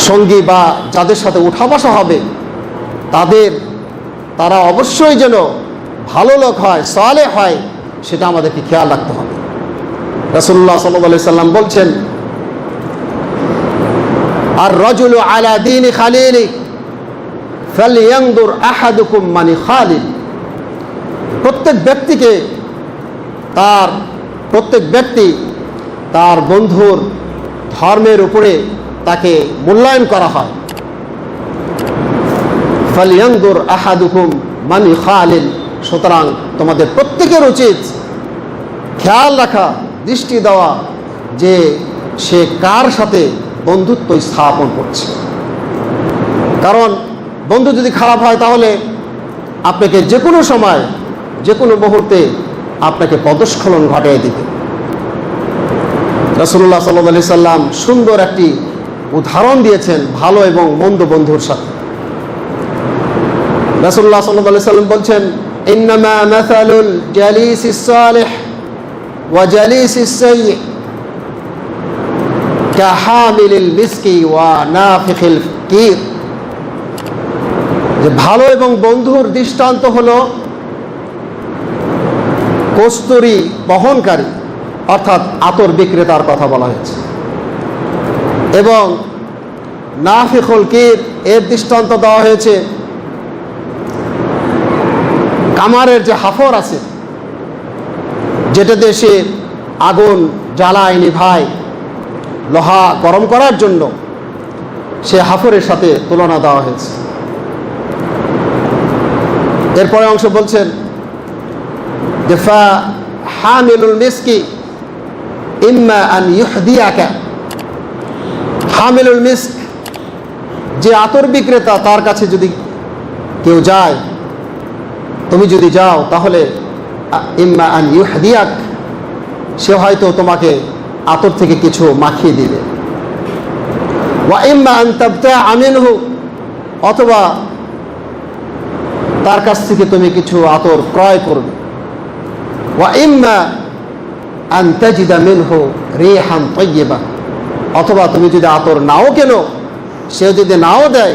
সঙ্গী বা যাদের সাথে উঠা বসা হবে তারা অবশ্যই যেন ভালো লোক হয়, সালেহ হয়, সেটা আমাদেরকে খেয়াল রাখতে হবে। রাসূলুল্লাহ সাল্লাল্লাহু আলাইহি সাল্লাম বলছেন, আর রাজুলু আলা দীনি খালিলি ফালইয়ানজুর আহাদুকুম মান খালিল। প্রত্যেক ব্যক্তি তার বন্ধুর ধর্মের উপরে তাকে মূল্যায়ন করা হয়। ফালইয়ানজুর আহাদুকুম মান খালিল, সুতরাং তোমাদের প্রত্যেকের উচিত খেয়াল রাখা, দৃষ্টি দেওয়া যে সে কার সাথে বন্ধুত্ব স্থাপন করছে। কারণ বন্ধু যদি খারাপ হয় তাহলে আপনাকে যে কোনো সময়, যে কোনো মুহূর্তে আপনাকে পদস্খলন ঘটিয়ে দিবে। রাসূলুল্লাহ সাল্লাল্লাহু আলাইহি সাল্লাম সুন্দর একটি উদাহরণ দিয়েছেন ভালো এবং মন্দ বন্ধুর সাথে। রাসূলুল্লাহ সাল্লাল্লাহু আলাইহি সাল্লাম বলছেন, ইন্নামা মাসালুল জালিসিস সালিহ ওয়া জালিসিস সাইয়্যি কাহামিলিল মিসকি ওয়া নাফিখিল কির। যে ভালো এবং বন্ধুর দৃষ্টান্ত হলো কস্তুরী বহনকারী, অর্থাৎ আতর বিক্রেতার কথা বলা হয়েছে, এবং নাফিখুল কির এর দৃষ্টান্ত দেওয়া হয়েছে কামারের যে হাফর আছে, যেটা দেশে আগুন জ্বালায় নিভায় লোহা গরম করার জন্য, সে হাফরের সাথে তুলনা দেওয়া হয়েছে। এরপরে অংশ বলছেন যে ফা হামিলুল মিসকি ইম্মা আন ইউহদিয়াকা। হামিলুল মিস্ক, যে আতর বিক্রেতা, তার কাছে যদি কেউ যায়, তুমি যদি যাও, তাহলে ইম্মা আন ইউহদিয়াক, সে হয়তো তোমাকে আতর থেকে কিছু মাখিয়ে দিবে। ওয়া ইম্মা আন তাবতাআ মিনহু, অথবা তার কাছ থেকে তুমি কিছু আতর ক্রয় করবে। ওয়া ইম্মা আন তাজিদা মিনহু রিহান তাইয়্যিবা, অথবা তুমি যদি আতর নাও কেনো, সে যদি নাও দেয়,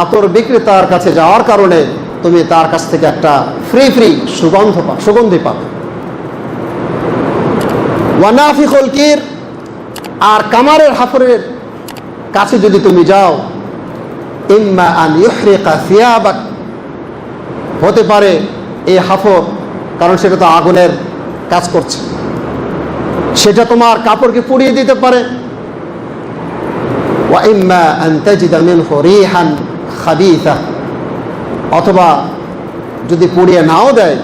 আতর বিক্রেতার কাছে যাওয়ার কারণে তুমি তার কাছ থেকে একটা ফ্রি সুগন্ধি পাবে। ওয়া নাফিখুল কির, আর কামারের হাফরের কাছে যদি তুমি যাও, ইম্মা আন ইউহরিকা সিয়াবাক, হতে পারে এই হাফর, কারণ সেটা তো আগুনের কাজ করছে, সেটা তোমার কাপড়কে পুড়িয়ে দিতে পারে। ওয়া ইম্মা আন তাজিদা মিনহু রিহান খাবিসা, অথবা যদি পুড়িয়ে নাও দেয়,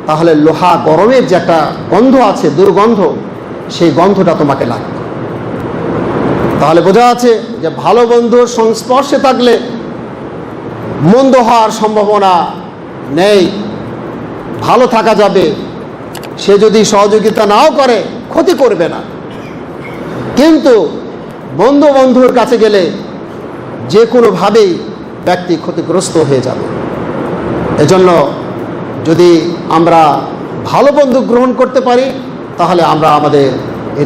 তাহলে লোহা গরমের যে একটা গন্ধ আছে, দুর্গন্ধ, সেই গন্ধটা তোমাকে লাগবে। তাহলে বোঝা আছে যে ভালো বন্ধুর সংস্পর্শে থাকলে মন্দ হওয়ার সম্ভাবনা নেই, ভালো থাকা যাবে। সে যদি সহযোগিতা নাও করে, ক্ষতি করবে না, কিন্তু বন্ধুর কাছে গেলে যে কোনোভাবেই ব্যক্তি ক্ষতিগ্রস্ত হয়ে যাবে। এজন্য যদি আমরা ভালো বন্ধু গ্রহণ করতে পারি, তাহলে আমরা আমাদের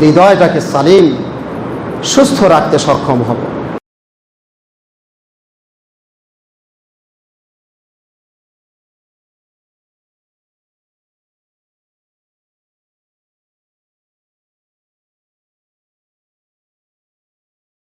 হৃদয়টাকে সালিম, সুস্থ রাখতে সক্ষম হব।